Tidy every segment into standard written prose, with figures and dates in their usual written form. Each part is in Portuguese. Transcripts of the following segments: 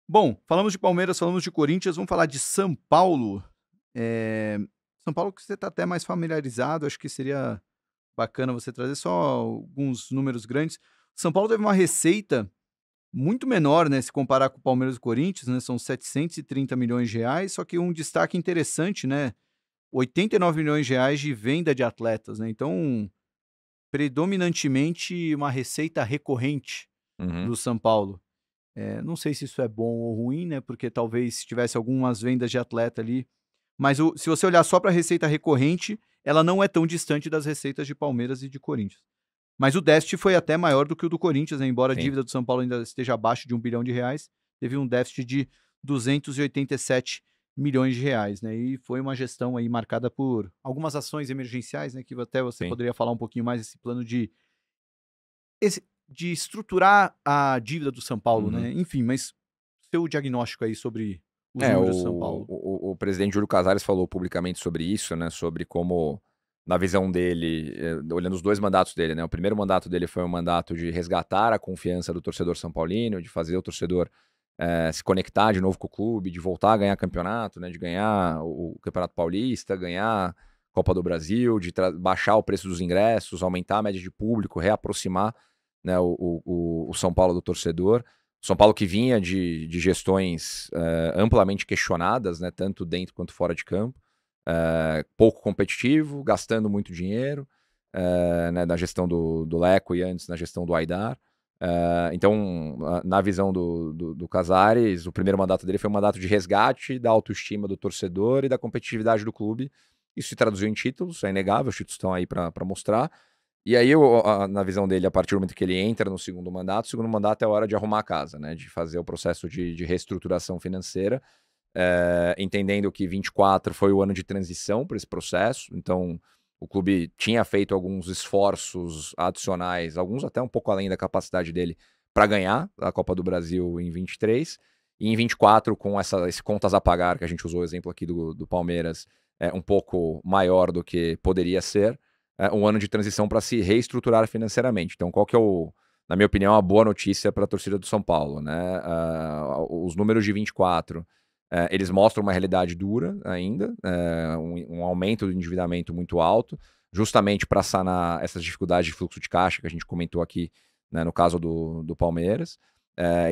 Bom, falamos de Palmeiras, falamos de Corinthians, vamos falar de São Paulo. Eh, São Paulo que você está até mais familiarizado, acho que seria bacana você trazer só alguns números grandes. São Paulo teve uma receita muito menor, né, se comparar com o Palmeiras e o Corinthians, né, são 730 milhões de reais, só que um destaque interessante, né, 89 milhões de reais de venda de atletas, né, então predominantemente uma receita recorrente Uhum. do São Paulo. Não sei se isso é bom ou ruim, né, porque talvez tivesse algumas vendas de atleta ali, mas se você olhar só para a receita recorrente, ela não é tão distante das receitas de Palmeiras e de Corinthians. Mas o déficit foi até maior do que o do Corinthians, né, embora a Sim, dívida do São Paulo ainda esteja abaixo de R$ 1 bilhão, teve um déficit de 287 milhões de reais, né, e foi uma gestão aí marcada por algumas ações emergenciais, né, que até você sim. poderia falar um pouquinho mais desse plano de estruturar a dívida do São Paulo, Uhum. né, enfim, mas seu diagnóstico aí sobre os É, o números do São Paulo. o presidente Júlio Casares falou publicamente sobre isso, né, sobre como, na visão dele, olhando os 2 mandatos dele, né, o primeiro mandato dele foi um mandato de resgatar a confiança do torcedor são paulino, de fazer o torcedor, se conectar de novo com o clube, de voltar a ganhar campeonato, né, de ganhar o Campeonato Paulista, ganhar Copa do Brasil, de baixar o preço dos ingressos, aumentar a média de público, reaproximar, né, o São Paulo do torcedor. São Paulo que vinha de gestões amplamente questionadas, né, tanto dentro quanto fora de campo, pouco competitivo, gastando muito dinheiro, né, na gestão do Leco e antes na gestão do Aidar. Então, na visão do Casares, o primeiro mandato dele foi um mandato de resgate da autoestima do torcedor e da competitividade do clube. Isso se traduziu em títulos, é inegável, os títulos estão aí para mostrar. E aí, na visão dele, a partir do momento que ele entra no segundo mandato, o segundo mandato é hora de arrumar a casa, né? De fazer o processo de reestruturação financeira, entendendo que 24 foi o ano de transição para esse processo. Então, o clube tinha feito alguns esforços adicionais, alguns até um pouco além da capacidade dele, para ganhar a Copa do Brasil em 23. E em 24, com esse contas a pagar, que a gente usou o exemplo aqui do Palmeiras, um pouco maior do que poderia ser, um ano de transição para se reestruturar financeiramente. Então, qual que é na minha opinião, a boa notícia para a torcida do São Paulo, né? Os números de 24, eles mostram uma realidade dura ainda, um aumento do endividamento muito alto, justamente para sanar essas dificuldades de fluxo de caixa que a gente comentou aqui, né, no caso do Palmeiras.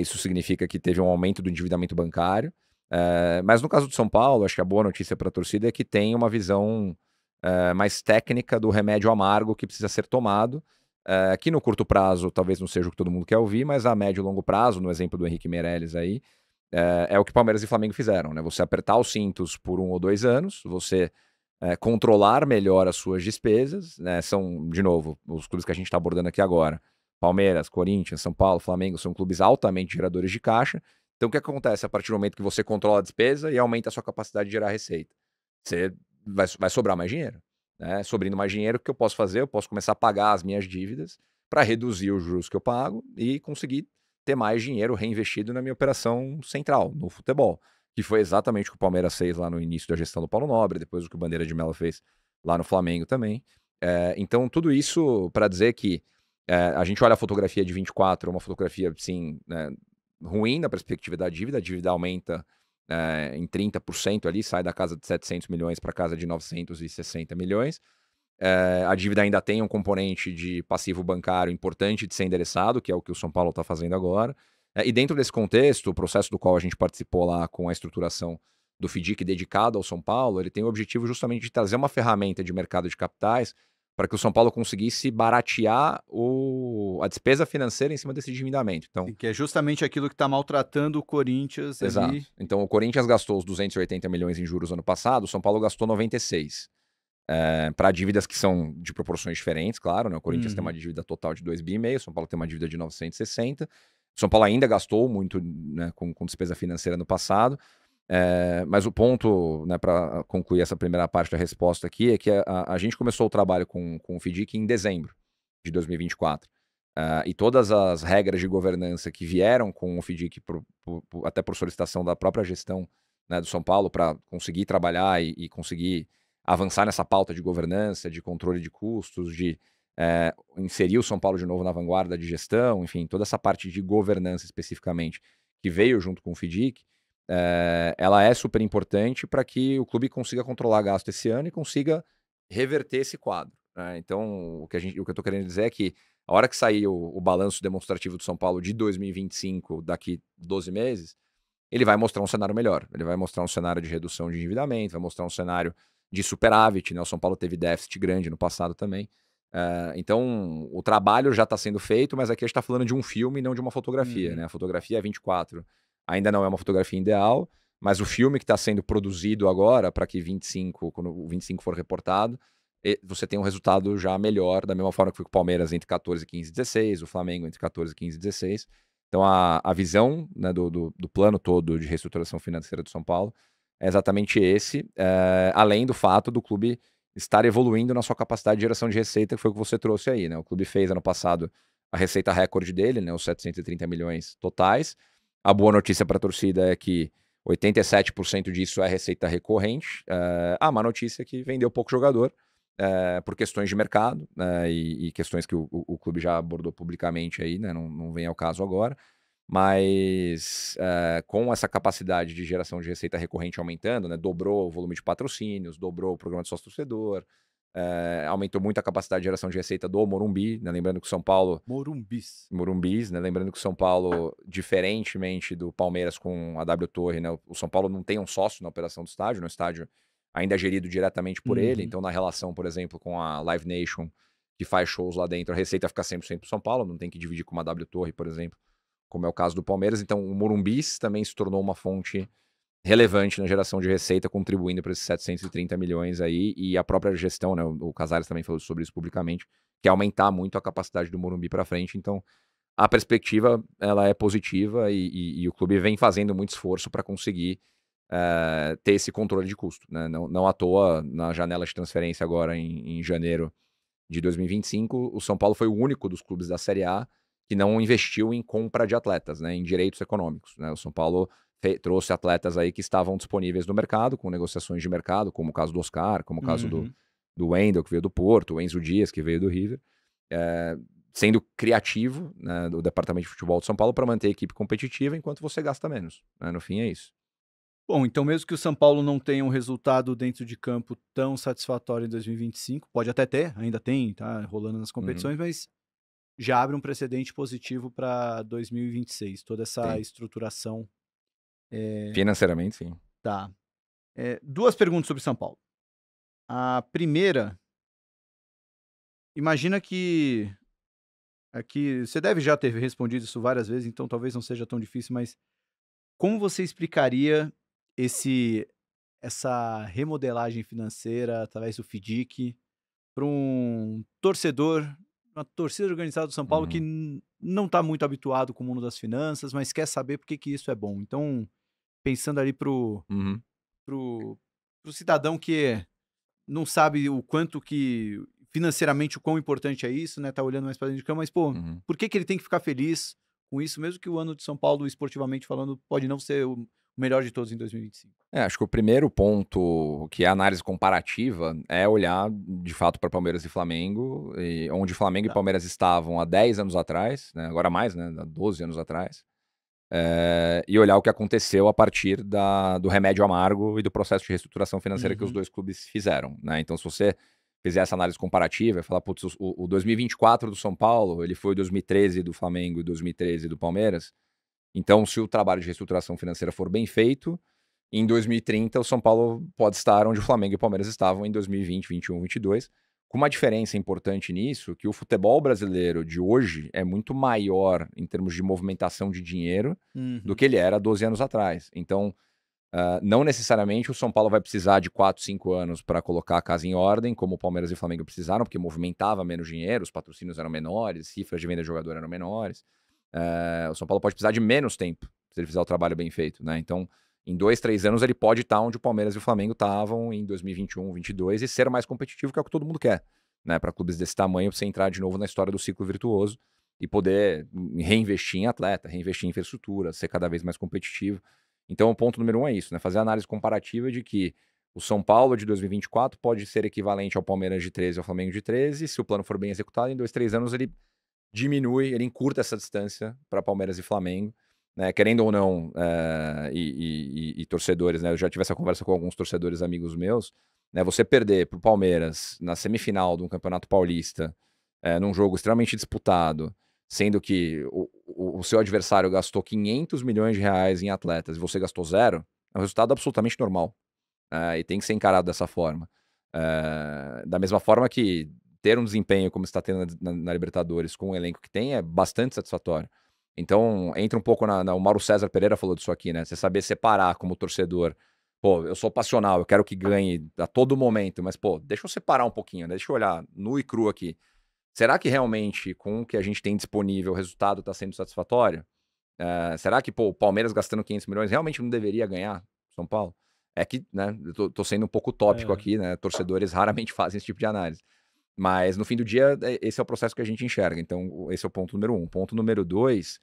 Isso significa que teve um aumento do endividamento bancário. Mas no caso do São Paulo, acho que a boa notícia para a torcida é que tem uma visão mais técnica do remédio amargo que precisa ser tomado, que no curto prazo talvez não seja o que todo mundo quer ouvir, mas a médio e longo prazo, no exemplo do Henrique Meirelles aí, é o que Palmeiras e Flamengo fizeram, né? Você apertar os cintos por 1 ou 2 anos, você controlar melhor as suas despesas, né? São, de novo, os clubes que a gente está abordando aqui agora, Palmeiras, Corinthians, São Paulo, Flamengo, são clubes altamente geradores de caixa. Então o que acontece a partir do momento que você controla a despesa e aumenta a sua capacidade de gerar receita? Você vai sobrar mais dinheiro, né? Sobrando mais dinheiro, o que eu posso fazer? Eu posso começar a pagar as minhas dívidas para reduzir os juros que eu pago e conseguir ter mais dinheiro reinvestido na minha operação central, no futebol, que foi exatamente o que o Palmeiras fez lá no início da gestão do Paulo Nobre, depois o que o Bandeira de Mello fez lá no Flamengo também. Então, tudo isso para dizer que a gente olha a fotografia de 24, uma fotografia, sim, né, ruim na perspectiva da dívida, a dívida aumenta em 30% ali, sai da casa de 700 milhões para casa de 960 milhões. A dívida ainda tem um componente de passivo bancário importante de ser endereçado, que é o que o São Paulo está fazendo agora. E dentro desse contexto, o processo do qual a gente participou lá com a estruturação do FDIC dedicado ao São Paulo, ele tem o objetivo justamente de trazer uma ferramenta de mercado de capitais para que o São Paulo conseguisse baratear a despesa financeira em cima desse endividamento. Então, Sim, que é justamente aquilo que está maltratando o Corinthians ali. exato. Então, o Corinthians gastou os 280 milhões em juros ano passado, o São Paulo gastou 96. Para dívidas que são de proporções diferentes, claro, né? O Corinthians tem uma Uhum. dívida total de 2,5 bi, o São Paulo tem uma dívida de 960. O São Paulo ainda gastou muito, né, com despesa financeira no passado. Mas o ponto, né, para concluir essa primeira parte da resposta aqui, é que a gente começou o trabalho com o FDIC em dezembro de 2024. E todas as regras de governança que vieram com o FDIC, até por solicitação da própria gestão, né, do São Paulo, para conseguir trabalhar e conseguir avançar nessa pauta de governança, de controle de custos, de inserir o São Paulo de novo na vanguarda de gestão, enfim, toda essa parte de governança especificamente, que veio junto com o FIDIC, ela é super importante para que o clube consiga controlar gasto esse ano e consiga reverter esse quadro, né? Então, o que eu estou querendo dizer é que a hora que sair o balanço demonstrativo do São Paulo de 2025, daqui 12 meses, ele vai mostrar um cenário melhor. Ele vai mostrar um cenário de redução de endividamento, vai mostrar um cenário de superávit, né? O São Paulo teve déficit grande no passado também. Então, o trabalho já está sendo feito, mas aqui a gente está falando de um filme e não de uma fotografia, né? A fotografia é 24. Ainda não é uma fotografia ideal, mas o filme que está sendo produzido agora, para que 25, quando o 25 for reportado, você tem um resultado já melhor, da mesma forma que foi com o Palmeiras entre 14, 15 e 16, o Flamengo entre 14, 15 e 16. Então, a visão, né, do plano todo de reestruturação financeira do São Paulo é exatamente esse, além do fato do clube estar evoluindo na sua capacidade de geração de receita, que foi o que você trouxe aí, né? O clube fez ano passado a receita recorde dele, né, os 730 milhões totais. A boa notícia para a torcida é que 87% disso é receita recorrente. A má notícia é que vendeu pouco jogador, por questões de mercado, né, e questões que o clube já abordou publicamente aí, né, não vem ao caso agora, mas com essa capacidade de geração de receita recorrente aumentando, né, dobrou o volume de patrocínios, dobrou o programa de sócio-torcedor, aumentou muito a capacidade de geração de receita do Morumbi, né, lembrando que o São Paulo... Morumbis, né, lembrando que o São Paulo, diferentemente do Palmeiras com a W Torre, né, o São Paulo não tem um sócio na operação do estádio, no estádio ainda é gerido diretamente por ele, então na relação, por exemplo, com a Live Nation, que faz shows lá dentro, a receita fica 100% pro São Paulo, não tem que dividir com uma W Torre, por exemplo, como é o caso do Palmeiras. Então o Morumbis também se tornou uma fonte relevante na geração de receita, contribuindo para esses 730 milhões aí, e a própria gestão, né, o Casares também falou sobre isso publicamente, que é aumentar muito a capacidade do Morumbi para frente. Então a perspectiva, ela é positiva, e o clube vem fazendo muito esforço para conseguir ter esse controle de custo, né? Não à toa, na janela de transferência agora em janeiro de 2025, o São Paulo foi o único dos clubes da Série A que não investiu em compra de atletas, né, em direitos econômicos, né? O São Paulo trouxe atletas aí que estavam disponíveis no mercado, com negociações de mercado, como o caso do Oscar, como o caso do Wendel, que veio do Porto, o Enzo Dias, que veio do River, sendo criativo, né, do departamento de futebol de São Paulo para manter a equipe competitiva enquanto você gasta menos, né? No fim é isso. Bom, então mesmo que o São Paulo não tenha um resultado dentro de campo tão satisfatório em 2025, pode até ter, ainda tem, tá rolando nas competições, mas já abre um precedente positivo para 2026, toda essa Sim. estruturação. Financeiramente, sim. Tá. Duas perguntas sobre São Paulo. A primeira, imagina que aqui você deve já ter respondido isso várias vezes, então talvez não seja tão difícil, mas como você explicaria essa remodelagem financeira através do FIDIC para um torcedor, uma torcida organizada do São Paulo que não está muito habituado com o mundo das finanças, mas quer saber por que que isso é bom? Então, pensando ali pro cidadão que não sabe o quanto que financeiramente o quão importante é isso, né, tá olhando mais para dentro de campo, mas pô, por que que ele tem que ficar feliz com isso, mesmo que o ano de São Paulo, esportivamente falando, pode não ser o melhor de todos em 2025? Acho que o primeiro ponto, que é a análise comparativa, é olhar de fato para Palmeiras e Flamengo, e onde Flamengo e Tá. Palmeiras estavam há 10 anos atrás, né, agora mais, né, há 12 anos atrás, e olhar o que aconteceu a partir do remédio amargo e do processo de reestruturação financeira que os dois clubes fizeram, né? Então, se você fizer essa análise comparativa e falar, putz, o 2024 do São Paulo, ele foi o 2013 do Flamengo e 2013 do Palmeiras, então se o trabalho de reestruturação financeira for bem feito, em 2030 o São Paulo pode estar onde o Flamengo e o Palmeiras estavam em 2020, 21, 22, com uma diferença importante nisso, que o futebol brasileiro de hoje é muito maior em termos de movimentação de dinheiro do que ele era 12 anos atrás. Então, não necessariamente o São Paulo vai precisar de 4, 5 anos para colocar a casa em ordem, como o Palmeiras e o Flamengo precisaram, porque movimentava menos dinheiro, os patrocínios eram menores, cifras de venda de jogador eram menores. O São Paulo pode precisar de menos tempo, se ele fizer o trabalho bem feito, né? Então, em 2, 3 anos, ele pode estar onde o Palmeiras e o Flamengo estavam em 2021, 22 e ser mais competitivo, que é o que todo mundo quer, né? Para clubes desse tamanho, você entrar de novo na história do ciclo virtuoso e poder reinvestir em atleta, reinvestir em infraestrutura, ser cada vez mais competitivo. Então, o ponto número 1 é isso, né? Fazer a análise comparativa de que o São Paulo de 2024 pode ser equivalente ao Palmeiras de 13 ao Flamengo de 13, se o plano for bem executado, em 2, 3 anos ele diminui, ele encurta essa distância para Palmeiras e Flamengo, né, querendo ou não, e torcedores, né, eu já tive essa conversa com alguns torcedores amigos meus, né, você perder para o Palmeiras na semifinal de um Campeonato Paulista, num jogo extremamente disputado, sendo que o seu adversário gastou 500 milhões de reais em atletas e você gastou zero, é um resultado absolutamente normal. E tem que ser encarado dessa forma. Da mesma forma que ter um desempenho como está tendo na Libertadores com o elenco que tem é bastante satisfatório. Então, entra um pouco o Mauro César Pereira falou disso aqui, né? Você saber separar como torcedor. Pô, eu sou passional, eu quero que ganhe a todo momento, mas, pô, deixa eu separar um pouquinho, né? Deixa eu olhar nu e cru aqui. Será que realmente, com o que a gente tem disponível, o resultado está sendo satisfatório? Será que, pô, o Palmeiras gastando 500 milhões realmente não deveria ganhar São Paulo? É que, né, eu tô sendo um pouco utópico aqui, né? Torcedores raramente fazem esse tipo de análise. Mas no fim do dia, esse é o processo que a gente enxerga. Então, esse é o ponto número 1. Ponto número 2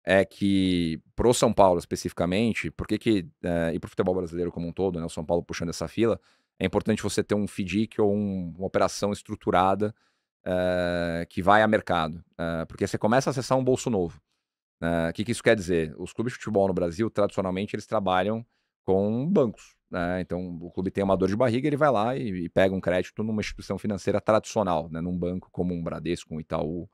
é que, pro São Paulo especificamente, e pro futebol brasileiro como um todo, né? O São Paulo puxando essa fila, é importante você ter um FDIC ou uma operação estruturada que vai a mercado. Porque você começa a acessar um bolso novo. O que isso quer dizer? Os clubes de futebol no Brasil, tradicionalmente, eles trabalham com bancos, né? Então, o clube tem uma dor de barriga, ele vai lá e pega um crédito numa instituição financeira tradicional, né? Num banco como um Bradesco, um Itaú,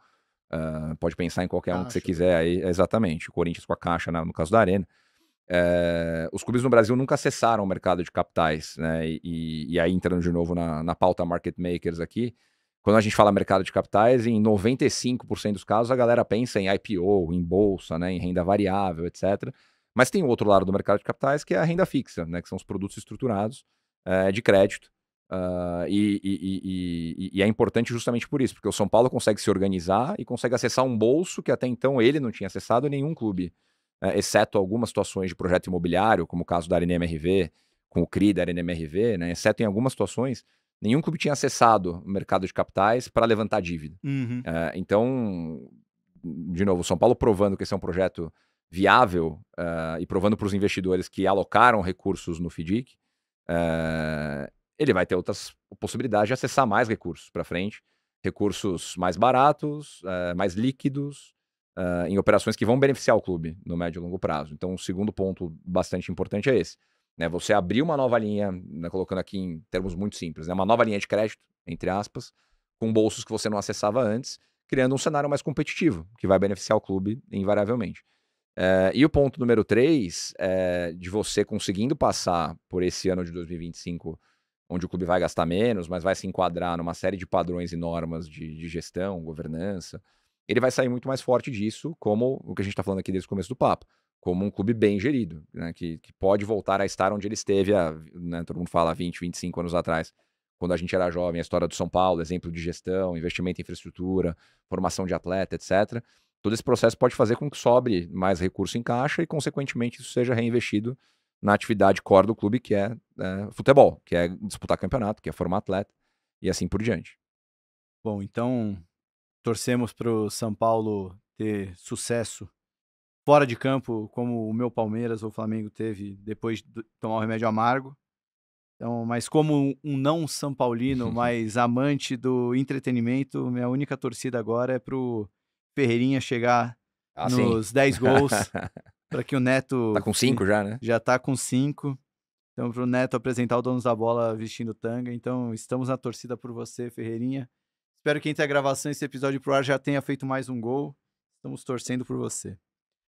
pode pensar em qualquer um que você Caixa quiser também. aí, exatamente, o Corinthians com a Caixa, no caso da Arena. Os clubes no Brasil nunca acessaram o mercado de capitais, né? E aí, entrando de novo na pauta market makers aqui, quando a gente fala mercado de capitais, em 95% dos casos a galera pensa em IPO, em bolsa, né, em renda variável, etc. Mas tem o outro lado do mercado de capitais que é a renda fixa, né, que são os produtos estruturados de crédito. E é importante justamente por isso, porque o São Paulo consegue se organizar e consegue acessar um bolso que até então ele não tinha acessado em nenhum clube, exceto algumas situações de projeto imobiliário, como o caso da Arena MRV, com o CRI da Arena MRV, né, exceto em algumas situações. Nenhum clube tinha acessado o mercado de capitais para levantar dívida. Uhum. Então, de novo, o São Paulo provando que esse é um projeto viável e provando para os investidores que alocaram recursos no FDIC, ele vai ter outras possibilidades de acessar mais recursos para frente, recursos mais baratos, mais líquidos, em operações que vão beneficiar o clube no médio e longo prazo. Então, o segundo ponto bastante importante é esse. Né, você abrir uma nova linha, né, colocando aqui em termos muito simples, né, uma nova linha de crédito, entre aspas, com bolsos que você não acessava antes, criando um cenário mais competitivo, que vai beneficiar o clube invariavelmente. E o ponto número 3 é de você conseguindo passar por esse ano de 2025, onde o clube vai gastar menos, mas vai se enquadrar numa série de padrões e normas de gestão, governança, ele vai sair muito mais forte disso, como o que a gente está falando aqui desde o começo do papo, como um clube bem gerido, né, que pode voltar a estar onde ele esteve, né, todo mundo fala 20, 25 anos atrás, quando a gente era jovem, a história do São Paulo, exemplo de gestão, investimento em infraestrutura, formação de atleta, etc. Todo esse processo pode fazer com que sobre mais recurso em caixa e, consequentemente, isso seja reinvestido na atividade core do clube, que é futebol, que é disputar campeonato, que é formar atleta e assim por diante. Bom, então torcemos para o São Paulo ter sucesso fora de campo, como o meu Palmeiras ou Flamengo teve depois de tomar o remédio amargo. Então, mas como um não São Paulino, mas amante do entretenimento, minha única torcida agora é pro Ferreirinha chegar Ah, sim. nos 10 gols, para que o Tá Neto com 5 já, né? já tá com 5. Então, para o Neto apresentar o Donos da Bola vestindo tanga. Então, estamos na torcida por você, Ferreirinha. Espero que entre a gravação e esse episódio pro ar já tenha feito mais um gol. Estamos torcendo por você.